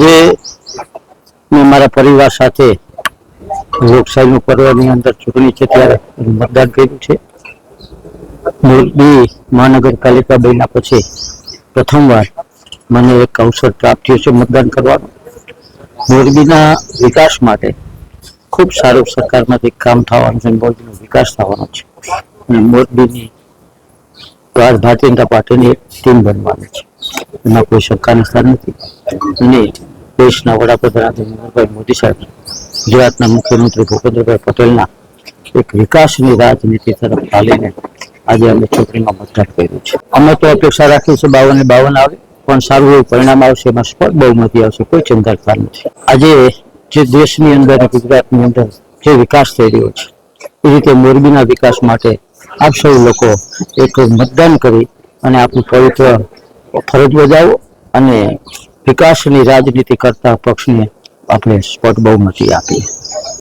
જે મેં મારા પરિવાર સાથે લોકશાહીનું પર્વની અંદર ચૂંટણી છે ત્યારે મતદાન કર્યું છે. મોરબી મહાનગરપાલિકા બન્યા પછી પ્રથમવાર મને એક અવસર પ્રાપ્ત થયો છે મતદાન કરવાનો. મોરબીના વિકાસ માટે ખૂબ સારું સરકારમાંથી કામ થવાનું છે, મોરબીનો વિકાસ થવાનો છે અને મોરબીની ભારતીય જનતા પાર્ટીની એક ટીમ બનવાની છે, એમાં કોઈ શંકાનું સ્થાન નથી. અને દેશના વડાપ્રધાન નરેન્દ્રભાઈ મોદી સાહેબ, ગુજરાતના મુખ્યમંત્રી ભૂપેન્દ્રભાઈ પટેલના એક વિકાસની રાજનીતિ તરફ ચાલીને આજે અમે ચૂંટણીમાં મતદાન કર્યું છે. અમે તો અપેક્ષા રાખીએ છીએ 52 આવે, પણ સારું એવું પરિણામ આવશે, એમાં સ્પષ્ટ બહુમતી આવશે, કોઈ ચિંતા નથી. આજે જે દેશની અંદર ગુજરાતની અંદર જે વિકાસ થઈ રહ્યો છે એ રીતે મોરબીના વિકાસ માટે આપ સૌ લોકો એક મતદાન કરી અને આપણું પવિત્ર ફરજ બજાવો અને વિકાસની રાજનીતિ કરતા પક્ષને આપણે સ્પષ્ટ બહુમતી આપીએ.